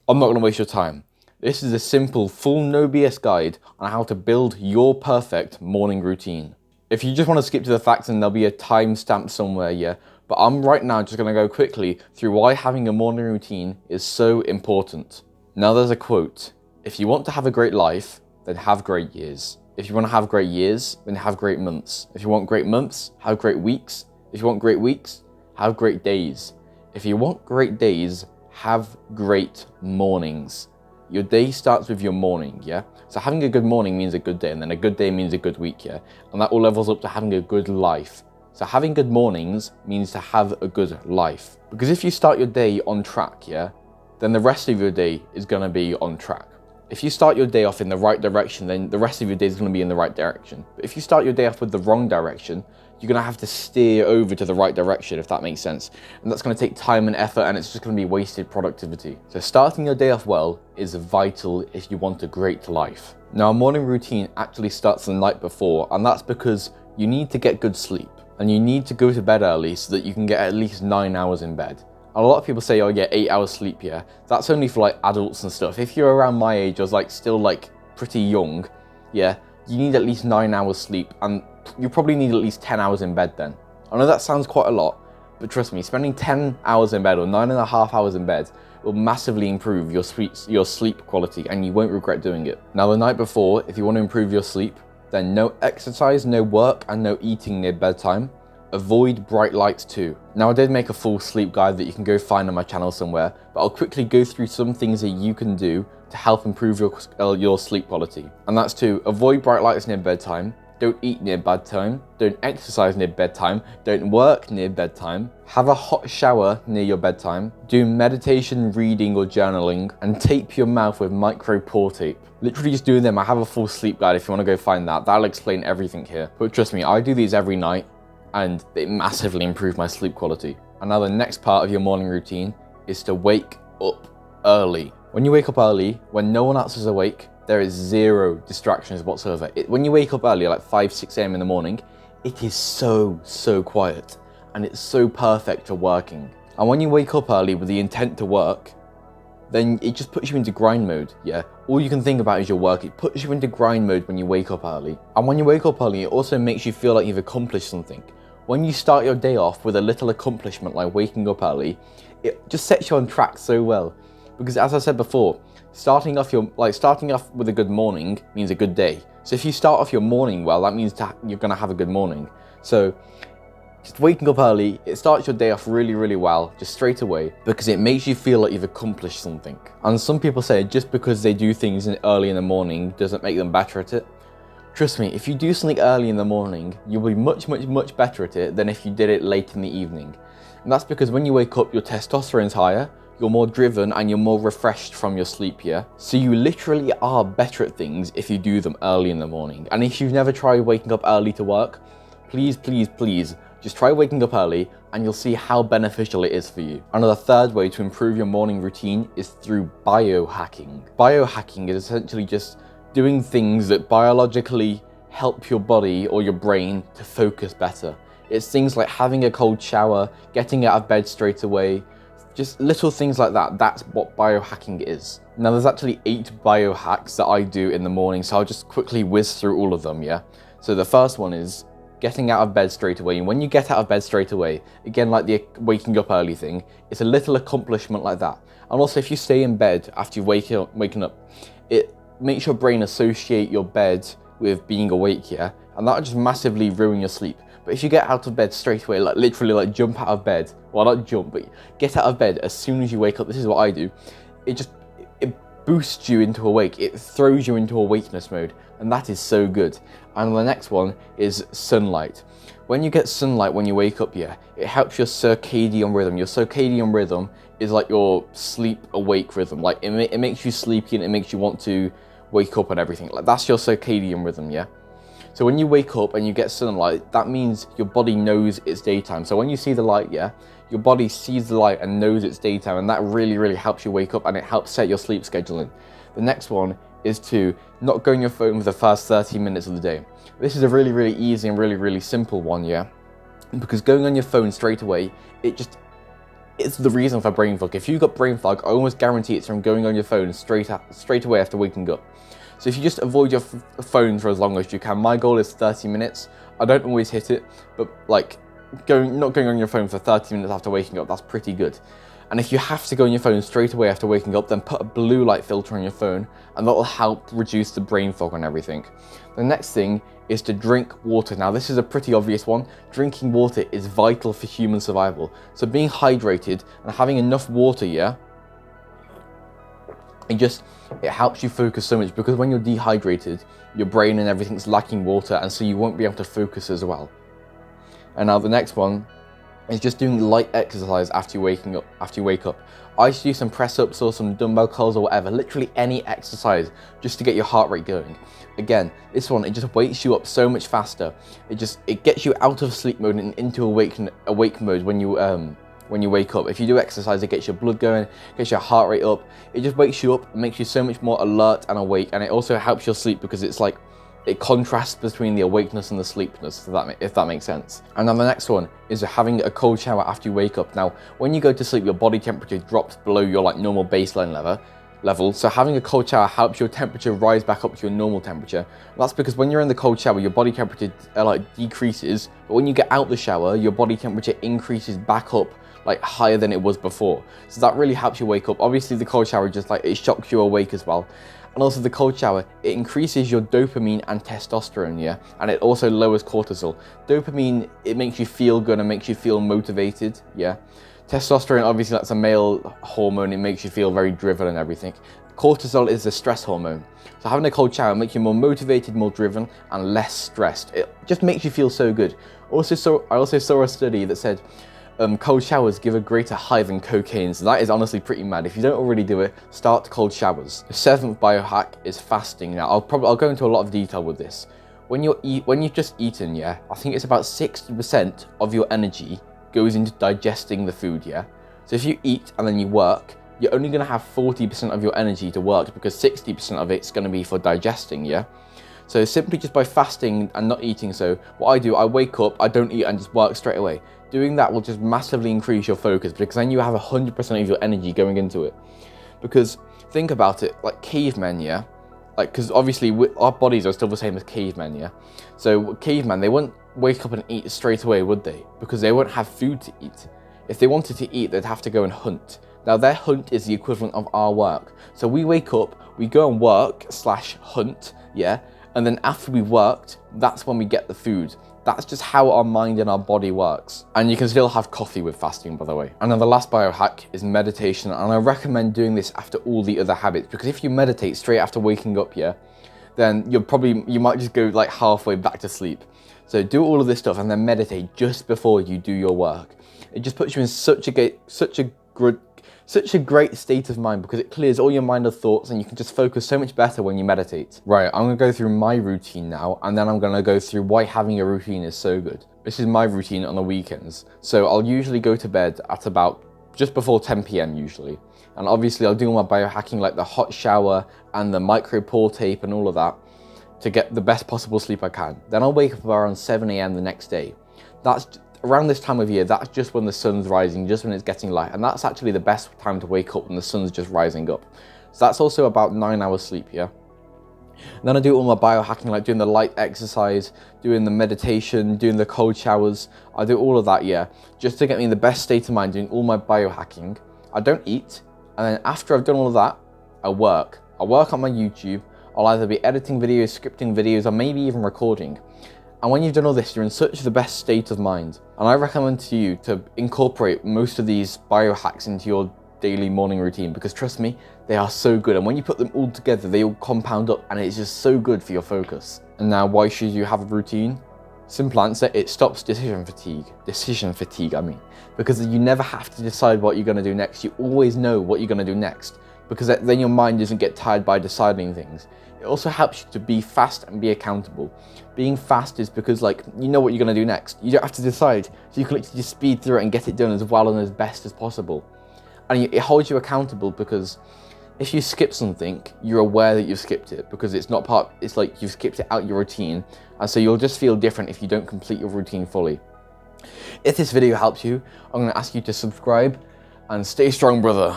I'm not going to waste your time. This is a simple, full no BS guide on how to build your perfect morning routine. If you just want to skip to the facts, then there'll be a timestamp somewhere, yeah? But I'm right now just going to go quickly through why having a morning routine is so important. Now there's a quote: if you want to have a great life, then have great years. If you want to have great years, then have great months. If you want great months, have great weeks. If you want great weeks, have great days. If you want great days, have great mornings. Your day starts with your morning, yeah? So having a good morning means a good day, and then a good day means a good week, yeah? And that all levels up to having a good life. So having good mornings means to have a good life. Because if you start your day on track, yeah, then the rest of your day is gonna be on track. If you start your day off in the right direction, then the rest of your day is gonna be in the right direction. But if you start your day off with the wrong direction, you're gonna have to steer over to the right direction, if that makes sense. And that's gonna take time and effort, and it's just gonna be wasted productivity. So starting your day off well is vital if you want a great life. Now, a morning routine actually starts the night before, and that's because you need to get good sleep. And you need to go to bed early so that you can get at least 9 hours in bed. And a lot of people say, oh yeah, 8 hours sleep, yeah. That's only for like adults and stuff. If you're around my age, or like still like pretty young, yeah, you need at least 9 hours sleep, and you probably need at least 10 hours in bed then. I know that sounds quite a lot, but trust me, spending 10 hours in bed or 9.5 hours in bed will massively improve your sleep quality, and you won't regret doing it. Now, the night before, if you want to improve your sleep, then no exercise, no work, and no eating near bedtime. Avoid bright lights too. Now, I did make a full sleep guide that you can go find on my channel somewhere, but I'll quickly go through some things that you can do to help improve your sleep quality. And that's to avoid bright lights near bedtime, don't eat near bedtime, don't exercise near bedtime, don't work near bedtime, have a hot shower near your bedtime, do meditation, reading or journaling, and tape your mouth with micro pore tape. Literally just doing them. I have a full sleep guide if you want to go find that. That'll explain everything here. But trust me, I do these every night, and they massively improve my sleep quality. And now the next part of your morning routine is to wake up early. When you wake up early, when no one else is awake, there is zero distractions whatsoever. When you wake up early, like 5, 6 a.m. in the morning, it is so quiet, and it's so perfect for working. And when you wake up early with the intent to work, then it just puts you into grind mode, yeah? All you can think about is your work. It puts you into grind mode when you wake up early. And when you wake up early, it also makes you feel like you've accomplished something. When you start your day off with a little accomplishment like waking up early, it just sets you on track so well. Because as I said before, starting off with a good morning means a good day. So if you start off your morning well, that means you're gonna have a good morning. So just waking up early, it starts your day off really well, just straight away, because it makes you feel like you've accomplished something. And some people say just because they do things early in the morning doesn't make them better at it. Trust me, if you do something early in the morning, you'll be much better at it than if you did it late in the evening. And that's because when you wake up, your testosterone's higher, you're more driven, and you're more refreshed from your sleep, yeah? So you literally are better at things if you do them early in the morning. And if you've never tried waking up early to work, please, just try waking up early, and you'll see how beneficial it is for you. Another third way to improve your morning routine is through biohacking. Biohacking is essentially just doing things that biologically help your body or your brain to focus better. It's things like having a cold shower, getting out of bed straight away, just little things like that. That's what biohacking is. Now, there's actually 8 biohacks that I do in the morning, so I'll just quickly whiz through all of them, yeah? So the first one is getting out of bed straight away. And when you get out of bed straight away, again, like the waking up early thing, it's a little accomplishment like that. And also, if you stay in bed after you've waken up, it makes your brain associate your bed with being awake, yeah? And that'll just massively ruin your sleep. But if you get out of bed straight away, like literally like jump out of bed, well, not jump, but get out of bed as soon as you wake up, this is what I do, it boosts you into awake. It throws you into awakeness mode, and that is so good. And the next one is sunlight. When you get sunlight when you wake up, yeah, it helps your circadian rhythm. Your circadian rhythm is like your sleep-awake rhythm. Like it makes you sleepy, and it makes you want to wake up and everything. Like that's your circadian rhythm, yeah? So when you wake up and you get sunlight, that means your body knows it's daytime. So when you see the light, yeah, your body sees the light and knows it's daytime, and that really helps you wake up, and it helps set your sleep scheduling. The next one is to not go on your phone for the first 30 minutes of the day. This is a really easy and really simple one, yeah? Because going on your phone straight away, it it's the reason for brain fog. If you've got brain fog, I almost guarantee it's from going on your phone straight away after waking up. So if you just avoid your phone for as long as you can, my goal is 30 minutes. I don't always hit it, but like not going on your phone for 30 minutes after waking up, that's pretty good. And if you have to go on your phone straight away after waking up, then put a blue light filter on your phone, and that will help reduce the brain fog and everything. The next thing is to drink water. Now, this is a pretty obvious one. Drinking water is vital for human survival. So being hydrated and having enough water, yeah, it helps you focus so much, because when you're dehydrated, your brain and everything's lacking water, and so you won't be able to focus as well. And now the next one is just doing light exercise after you wake up. I used to do some press-ups or some dumbbell curls or whatever, literally any exercise just to get your heart rate going. Again, this one, it just wakes you up so much faster. It gets you out of sleep mode and into awake mode when you wake up. If you do exercise, it gets your blood going, gets your heart rate up. It just wakes you up and makes you so much more alert and awake, and it also helps your sleep because it's like, it contrasts between the awakeness and the sleepiness, if that makes sense. And then the next one is having a cold shower after you wake up. Now, when you go to sleep, your body temperature drops below your like normal baseline level. So having a cold shower helps your temperature rise back up to your normal temperature. And that's because when you're in the cold shower, your body temperature decreases, but when you get out the shower, your body temperature increases back up like higher than it was before. So that really helps you wake up. Obviously the cold shower just like, it shocks you awake as well. And also the cold shower, it increases your dopamine and testosterone, yeah? And it also lowers cortisol. Dopamine, it makes you feel good and makes you feel motivated, yeah? Testosterone, obviously that's a male hormone, it makes you feel very driven and everything. Cortisol is the stress hormone. So having a cold shower makes you more motivated, more driven, and less stressed. It just makes you feel so good. I also saw a study that said, cold showers give a greater high than cocaine, so that is honestly pretty mad. If you don't already do it, start cold showers. The 7th biohack is fasting. Now, I'll go into a lot of detail with this. When you've just eaten, yeah, I think it's about 60% of your energy goes into digesting the food, yeah. So if you eat and then you work, you're only gonna have 40% of your energy to work, because 60% of it's gonna be for digesting, yeah. So simply just by fasting and not eating, so what I do, I wake up, I don't eat and just work straight away. Doing that will just massively increase your focus, because then you have 100% of your energy going into it. Because think about it, like cavemen, yeah? Like, because obviously our bodies are still the same as cavemen, yeah? So cavemen, they wouldn't wake up and eat straight away, would they? Because they won't have food to eat. If they wanted to eat, they'd have to go and hunt. Now their hunt is the equivalent of our work. So we wake up, we go and work / hunt, yeah? And then after we worked, that's when we get the food. That's just how our mind and our body works. And you can still have coffee with fasting, by the way. And then the last biohack is meditation. And I recommend doing this after all the other habits, because if you meditate straight after waking up, yeah, then you might just go like halfway back to sleep. So do all of this stuff and then meditate just before you do your work. It just puts you in such a great state of mind, because it clears all your minor thoughts and you can just focus so much better when you meditate. Right, I'm gonna go through my routine now, and then I'm gonna go through why having a routine is so good. This is my routine on the weekends. So I'll usually go to bed at about just before 10 p.m. usually. And obviously I'll do all my biohacking, like the hot shower and the micro pore tape and all of that, to get the best possible sleep I can. Then I'll wake up around 7 a.m. the next day. That's around this time of year, that's just when the sun's rising, just when it's getting light. And that's actually the best time to wake up, when the sun's just rising up. So that's also about 9 hours sleep, yeah? And then I do all my biohacking, like doing the light exercise, doing the meditation, doing the cold showers. I do all of that, yeah, just to get me in the best state of mind, doing all my biohacking. I don't eat. And then after I've done all of that, I work. I work on my YouTube. I'll either be editing videos, scripting videos, or maybe even recording. And when you've done all this, you're in such the best state of mind. And I recommend to you to incorporate most of these biohacks into your daily morning routine, because trust me, they are so good. And when you put them all together, they all compound up, and it's just so good for your focus. And now, why should you have a routine? Simple answer, it stops decision fatigue, I mean. Because you never have to decide what you're gonna do next. You always know what you're gonna do next, because then your mind doesn't get tired by deciding things. It also helps you to be fast and be accountable. Being fast is because, like, you know what you're gonna do next. You don't have to decide, so you can literally just speed through it and get it done as well and as best as possible. And it holds you accountable, because if you skip something, you're aware that you've skipped it, because it's like you've skipped it out your routine, and so you'll just feel different if you don't complete your routine fully. If this video helps you, I'm gonna ask you to subscribe, and stay strong, brother.